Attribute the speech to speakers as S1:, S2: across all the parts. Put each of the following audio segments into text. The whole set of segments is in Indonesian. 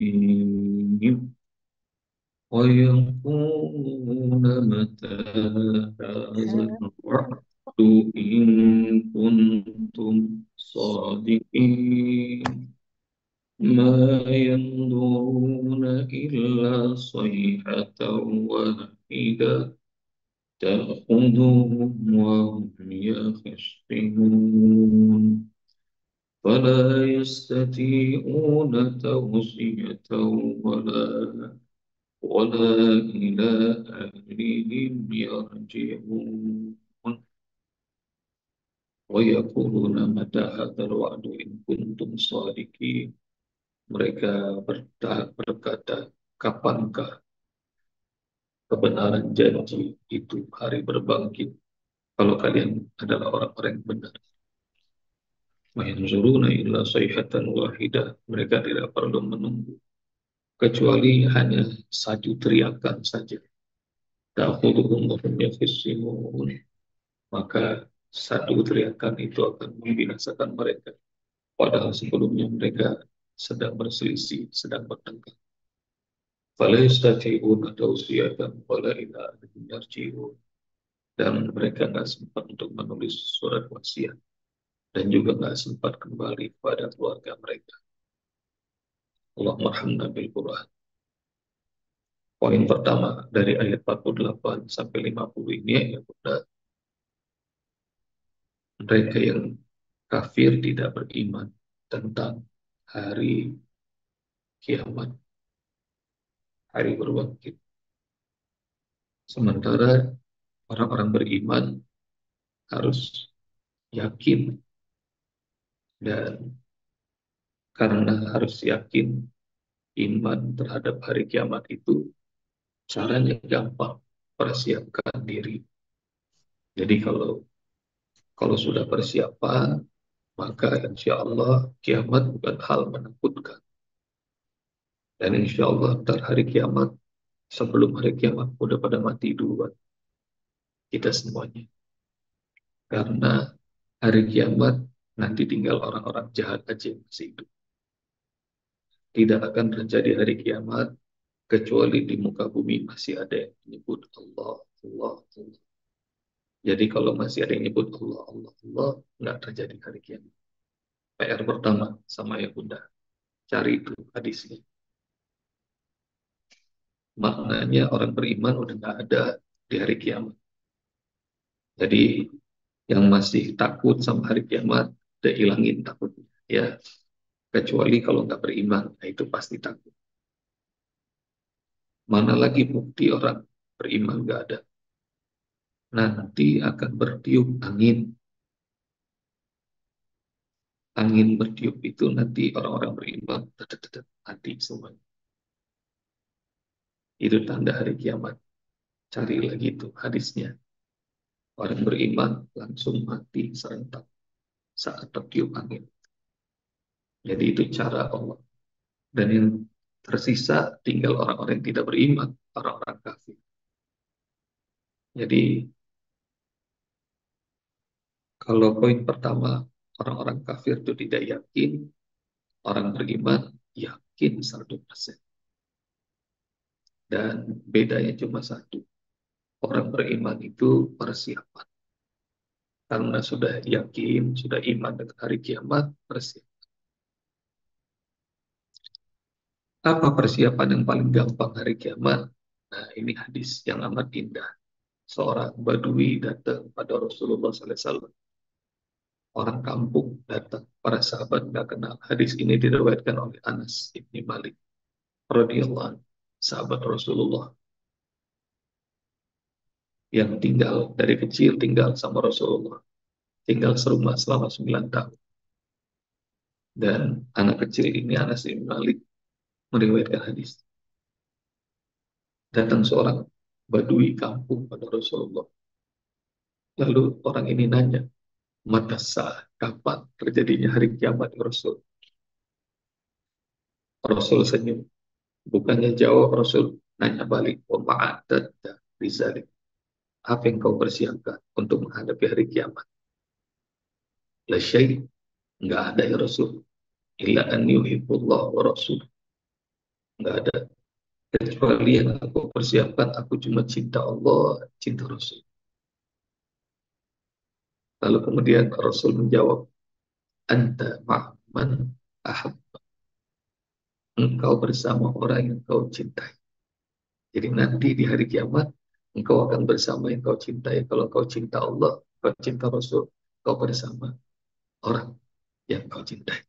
S1: الرحيم ويقولون متى هذا الوعد إن كنتم صادقين ما ينظرون إلا صيحة واحدة تأخذهم وهم يخصمون فلا يستطيعون توصية ولا إلى أهلهم يرجعون ويقولون متى هذا الوعد إن كنتم صادقين. Mereka berkata, kapankah kebenaran janji itu, hari berbangkit, kalau kalian adalah orang-orang yang benar. Mayanzuruna illa sayhatan wahidah. Mereka tidak perlu menunggu kecuali hanya satu teriakan saja. Ta'khudhuhum wa hum yakhisimun. Maka satu teriakan itu akan membinasakan mereka. Padahal sebelumnya mereka sedang berselisih, sedang bertengkar. Fala yastati'una tawsiyatan wala ila ahlihim yarji'un. Dan mereka nggak sempat untuk menulis surat wasiat dan juga nggak sempat kembali kepada keluarga mereka. Allah marhamna bil Quran. Poin pertama dari ayat 48 sampai 50 ini ya, mereka yang kafir tidak beriman tentang hari kiamat, hari berbangkit. Sementara orang-orang beriman harus yakin, dan karena harus yakin iman terhadap hari kiamat itu, caranya gampang, persiapkan diri. Jadi kalau sudah persiapan, maka insya Allah kiamat bukan hal menakutkan. Dan insya Allah ntar hari kiamat, sebelum hari kiamat udah pada mati duluan kita semuanya. Karena hari kiamat nanti tinggal orang-orang jahat aja yang masih hidup. Tidak akan terjadi hari kiamat kecuali di muka bumi masih ada yang menyebut Allah, Allah, Allah. Jadi kalau masih ada yang menyebut Allah, Allah, Allah, nggak terjadi hari kiamat. PR pertama sama ya Bunda, cari itu hadisnya. Maknanya orang beriman udah nggak ada di hari kiamat. Jadi yang masih takut sama hari kiamat, udah hilangin takutnya. Ya, kecuali kalau nggak beriman, nah itu pasti takut. Mana lagi bukti orang beriman nggak ada? Nanti akan bertiup angin. Angin bertiup itu nanti orang-orang beriman tetap mati semua. Itu tanda hari kiamat. Cari lagi tuh hadisnya. Orang beriman langsung mati serentak saat tertiup angin. Jadi itu cara Allah. Dan yang tersisa tinggal orang-orang yang tidak beriman, orang-orang kafir. Jadi kalau poin pertama, orang-orang kafir itu tidak yakin, orang beriman yakin 100%. Dan bedanya cuma satu. Orang beriman itu persiapan. Karena sudah yakin, sudah iman dengan hari kiamat, persiapan. Apa persiapan yang paling gampang hari kiamat? Nah, ini hadis yang amat indah. Seorang badui datang pada Rasulullah SAW. Orang kampung datang, para sahabat nggak kenal. Hadis ini diriwayatkan oleh Anas ibni Malik radhiyallahu anhu, sahabat Rasulullah yang tinggal dari kecil tinggal sama Rasulullah, tinggal serumah selama 9 tahun. Dan anak kecil ini, Anas ibni Malik, meriwayatkan hadis. Datang seorang badui kampung pada Rasulullah. Lalu orang ini nanya, mata sah, kapan terjadinya hari kiamat ya Rasul? Rasul senyum. Bukannya jawab, Rasul nanya balik, wa ma'adadda rizalik. Apa yang kau persiapkan untuk menghadapi hari kiamat? La syai, enggak ada ya Rasul. Illa an yuhibbullah wa rasul. nggak ada. Kecuali yang aku persiapkan, aku cuma cinta Allah, cinta Rasul. Lalu kemudian Rasul menjawab, anta ma'man ahab, engkau bersama orang yang kau cintai. Jadi nanti di hari kiamat, engkau akan bersama yang kau cintai. Kalau kau cinta Allah, kau cinta Rasul, kau bersama orang yang kau cintai.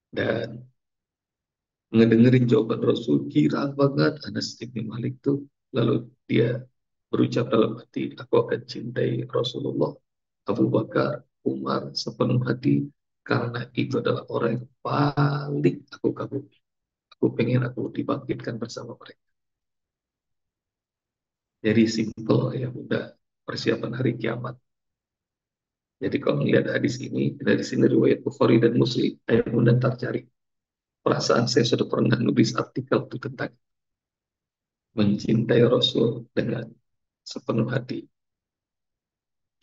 S1: Dan ngedengerin jawaban Rasul, kira banget Anas bin Malik tuh. Lalu dia berucap dalam hati, aku akan cintai Rasulullah, Abu Bakar, Umar sepenuh hati, karena itu adalah orang yang paling aku kagumi. Aku pengen aku dibangkitkan bersama mereka. Jadi simple ya udah persiapan hari kiamat. Jadi kalau melihat hadis ini, dari sini riwayat Bukhari dan Muslim, ayat bunda ntar cari. Perasaan saya sudah pernah nulis artikel itu tentang mencintai Rasul dengan sepenuh hati.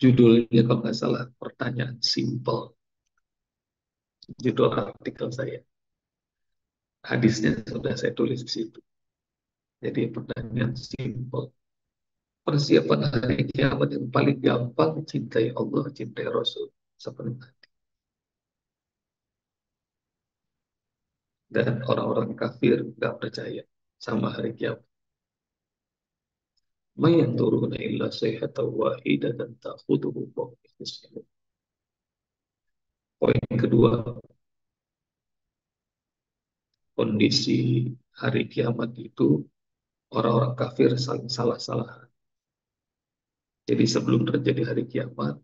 S1: Judulnya kalau nggak salah, pertanyaan simple. Judul artikel saya. Hadisnya sudah saya tulis di situ. Jadi pertanyaan simple. Persiapan hari kiamat yang paling gampang, cintai Allah, cintai Rasul. Sepenuh hati. Dan orang-orang kafir nggak percaya sama hari kiamat. Ma yanzuruna illa sayhatan wahidatan ta'khuduhu wa hum yakhsimun. Poin kedua, kondisi hari kiamat itu orang-orang kafir saling salah-salahan. Jadi sebelum terjadi hari kiamat,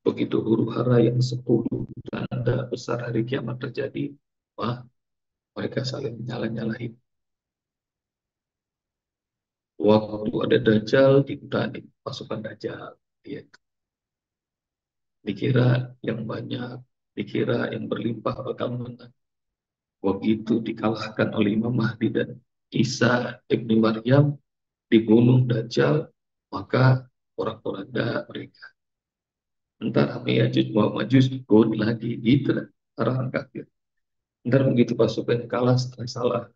S1: begitu huru hara yang 10 tanda besar hari kiamat terjadi, wah, mereka saling nyalah-nyalahin. Waktu ada Dajjal, diundang pasukan Dajjal. Ya, dikira yang banyak, dikira yang berlimpah bakal menang. Begitu dikalahkan oleh Imam Mahdi dan Isa ibnu Maryam, dibunuh Dajjal, maka orang-oranda mereka. Ntar Yajuj Ma'juj ikut lagi, gitu lah orang kafir. Ntar begitu pasukan kalah salah.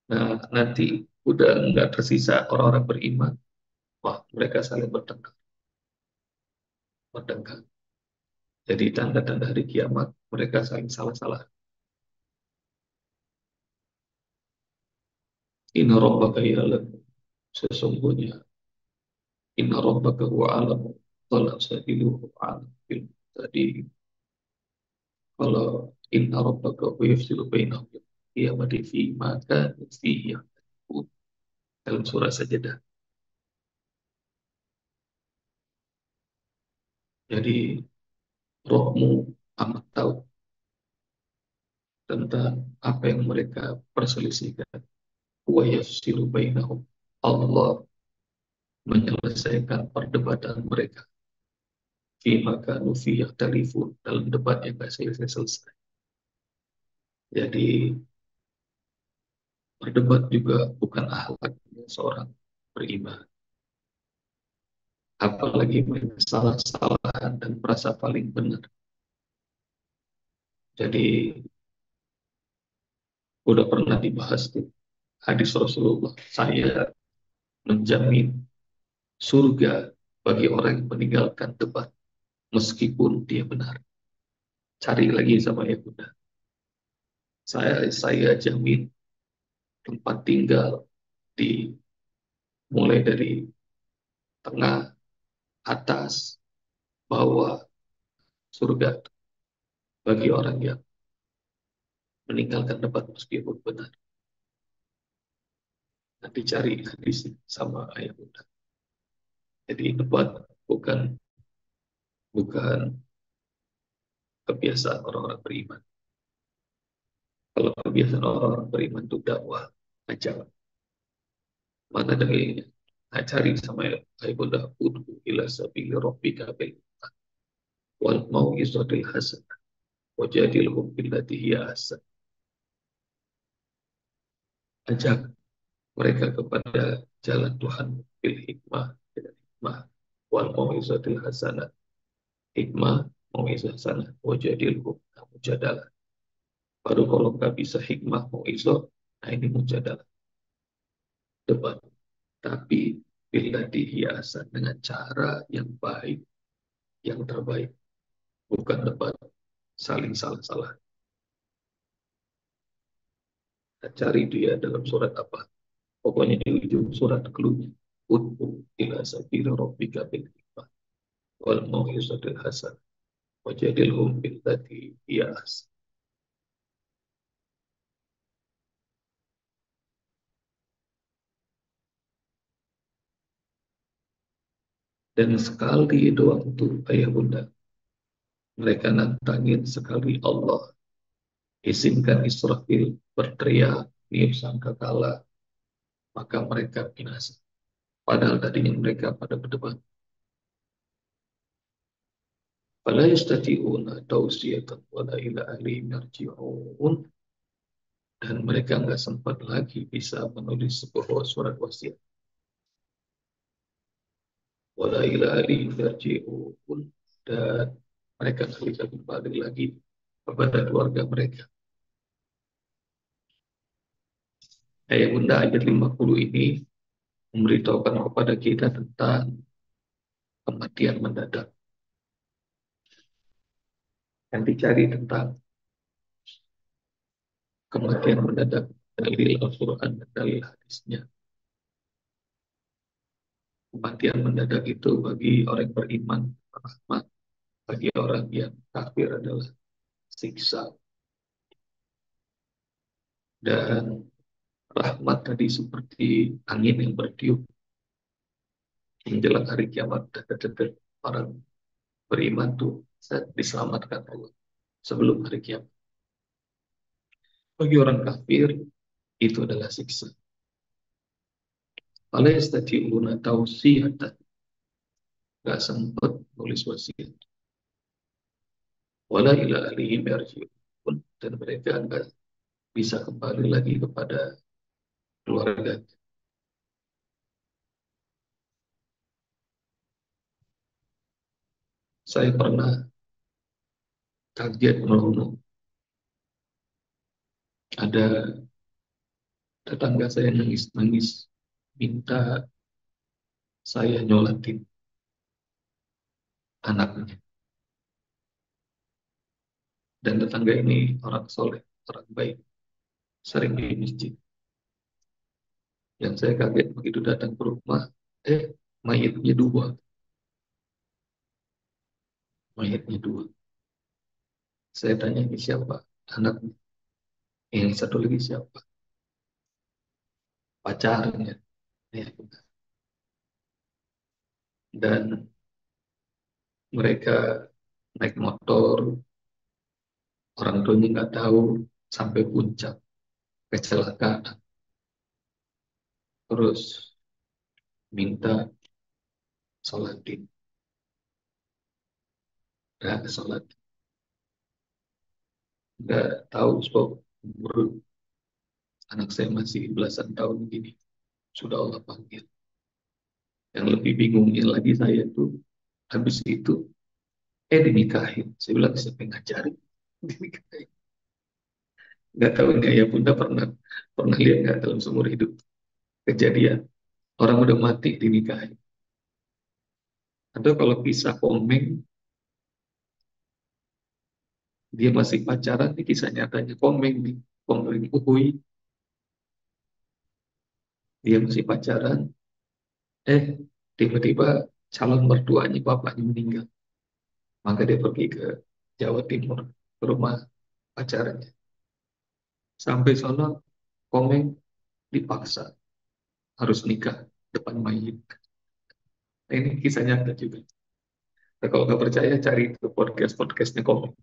S1: Nah, nanti udah nggak tersisa orang-orang beriman. Wah, mereka saling bertengkar. Bertengkar. Jadi tanda-tanda hari kiamat, mereka saling salah-salah. Inna rabbaka ya'lam. Sesungguhnya inna rabbaka huwa alam. Qala sabiluhu alam. Tadi kalau inna rabbaka huwa yafsilu bainahum qiyamati fi maka fihi dalam surah Sajadah. Jadi rohmu amat tahu tentang apa yang mereka perselisihkan. Wa yafsilu bainahum. Allah menyelesaikan perdebatan mereka. Fi maka nufi telefon dalam debat yang tidak selesai-selesai. Jadi berdebat juga bukan akhlaknya seorang beriman. Apalagi salah-salahan dan merasa paling benar. Jadi udah pernah dibahas tuh hadis Rasulullah. Saya menjamin surga bagi orang yang meninggalkan debat meskipun dia benar. Cari lagi sama yang benar. Saya jamin tempat tinggal di mulai dari tengah, atas, bawah, surga bagi orang yang meninggalkan debat meskipun benar. Nanti cari hadis sama ayat benar. Jadi debat bukan bukan kebiasaan orang-orang beriman. Kalau kebiasaan orang-orang beriman itu dakwah, ajar. Mana dalilnya? Nah, cari sama ayat benar. Udhu ila sabili rabbika bil wal mau'izatil hasanah wajadilhum billati hiya ahsan. Ajak mereka kepada jalan Tuhan bil hikmah dengan hikmah wal mau'izatil hasanah, hikmah mau'izah hasanah wajadilhum, kamu jadalah. Baru kalau nggak bisa hikmah mau'izah, Nah ini mujadalah debat. Tapi bila dihiaskan dengan cara yang baik, yang terbaik, bukan debat saling salah-salah. Kita cari dia dalam surat apa. Pokoknya di ujung surat keluarnya. Ud'u ila sabili rabbika bil hikmah wal mau'izatil hasan wajadilhum billati hiya ahsan. Dan sekali doang tuh ayah bunda, mereka nantangin sekali Allah izinkan Israfil berteriak niup sangkakala, maka mereka binasa. Padahal tadinya mereka pada berdebat. Fala yastati'una tausiyatan wala ila ahlihim yarji'un, dan mereka nggak sempat lagi bisa menulis sebuah surat wasiat. Wala ila ahlihim yarji'un, dan mereka nggak bisa kembali lagi kepada keluarga mereka. Ayat Bunda ayat 50 ini memberitahukan kepada kita tentang kematian mendadak. Yang dicari tentang kematian mendadak dalil Al-Quran dan dalil hadisnya. Kematian mendadak itu bagi orang beriman rahmat, bagi orang yang kafir adalah siksa. Dan rahmat tadi seperti angin yang bertiup menjelang hari kiamat, dekat-dekat orang beriman tuh diselamatkan Allah sebelum hari kiamat. Bagi orang kafir itu adalah siksa. Fala yastati'una tausiyatan, gak sempat nulis wasiat. Wala ila alihim yarji'un, dan mereka nggak bisa kembali lagi kepada keluarga. Saya pernah kaget melongo. Ada tetangga saya nangis-nangis minta saya nyolatin anaknya. Dan tetangga ini orang soleh, orang baik, sering di masjid. Yang saya kaget begitu datang ke rumah, mayatnya dua, mayatnya dua. Saya tanya ini siapa? Anaknya. Yang satu lagi siapa? Pacarnya. Ya, dan mereka naik motor, orang tuanya nggak tahu sampai puncak kecelakaan. Terus minta sholatin, nggak sholat, nggak tahu sebab umur anak saya masih belasan tahun gini sudah Allah panggil. Yang lebih bingungnya lagi saya tuh habis itu dinikahin. Saya bilang siapa yang ngajarin dinikahin. Nggak tahu nggak ya Bunda pernah pernah lihat nggak dalam seumur hidup kejadian orang udah mati dinikahin. Atau kalau kisah komeng dia masih pacaran, nih kisah nyatanya komeng nih, komeng Uhuy, dia masih pacaran, eh tiba-tiba calon mertuanya bapaknya meninggal, maka dia pergi ke Jawa Timur ke rumah pacarnya. Sampai sana komeng dipaksa harus nikah depan mayit. Nah, ini kisah nyata juga. Nah, kalau nggak percaya cari itu podcastnya komeng.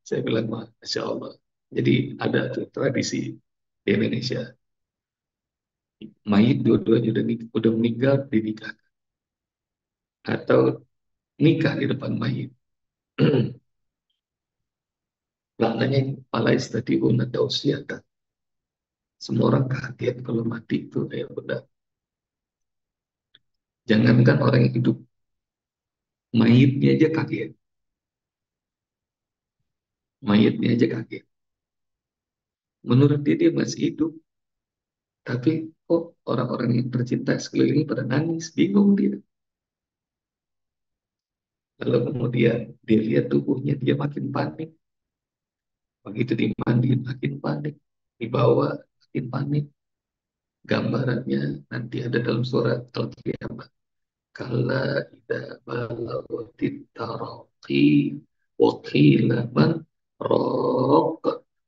S1: Saya bilang masya Allah. Jadi ada tuh tradisi di Indonesia, mayit dua-duanya udah meninggal dinikah atau nikah di depan mayit. Maknanya malah istadiun atau siata. Semua orang kaget kalau mati itu kayak benda. Jangankan orang yang hidup, mayitnya aja kaget. Mayitnya aja kaget. Menurut dia masih hidup. Tapi kok orang-orang yang tercinta sekeliling pada nangis, bingung dia. Lalu kemudian dia lihat tubuhnya, dia makin panik. Begitu dimandiin makin panik, dibawa makin panik. Gambarannya nanti ada dalam surat Al-Qiyamah. Kala idza balaghatit taraqi wa qila man raq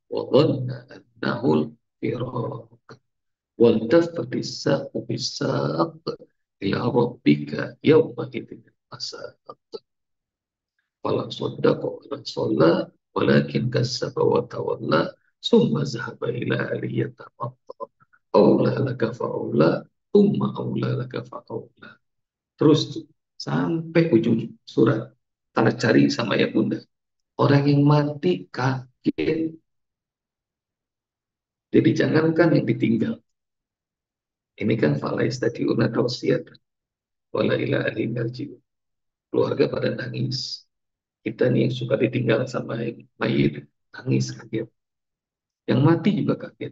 S1: wa dhanna annahu al-firaq wal tafatis saqu bis-saq ila rabbika yawma idzin masaq fala saddaqa wa la shalla walakin kazzaba wa tawalla summa zahaba ila ahlihi yatamatta aula laka faula thumma aula laka faula. Terus tuh, sampai ujung surat. Karena cari sama ya bunda. Orang yang mati kaget. Jadi jangankan yang ditinggal. Ini kan falais tadi una tausiat. Wala ila ahli narji'un. Keluarga pada nangis. Kita nih yang suka ditinggal sama yang mayit. Nangis kaget. Yang mati juga kaget.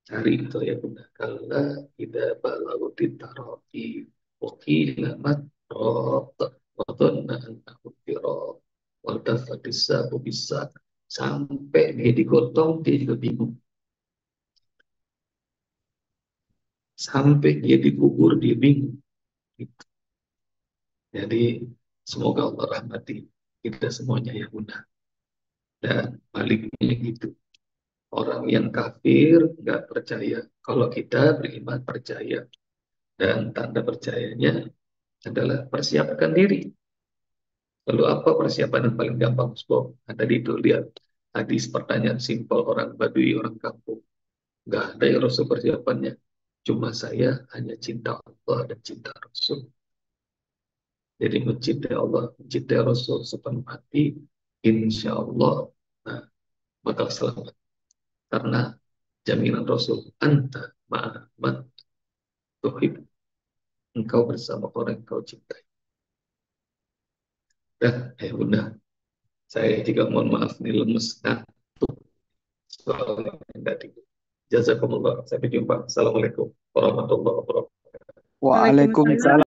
S1: Cari itu ya bunda. Kala ida balautit taroki. Wakila mat rot. Wadonna annahu firot. Waltafatis sabu bisa. Sampai dia digotong, dia juga bingung. Sampai dia dikubur, dia bingung. Gitu. Jadi semoga Allah rahmati kita semuanya ya bunda. Dan baliknya gitu. Orang yang kafir nggak percaya. Kalau kita beriman percaya. Dan tanda percayanya adalah persiapkan diri. Lalu apa persiapan yang paling gampang, Bos? Nah, tadi itu lihat hadis pertanyaan simpel orang Badui, orang kampung. Nggak ada yang Rasul persiapannya. Cuma saya hanya cinta Allah dan cinta Rasul. Jadi mencintai Allah, mencintai Rasul sepenuh hati, insya Allah nah, bakal selamat. Karena jaminan Rasul, anta ma'aman tuhib. Engkau bersama orang yang kau cintai. Dan ya bunda, saya juga mohon maaf nih lemes ngantuk soalnya enggak tidur. Jazakumullah. Sampai jumpa. Assalamualaikum warahmatullahi wabarakatuh.
S2: Waalaikumsalam.
S3: Waalaikumsalam.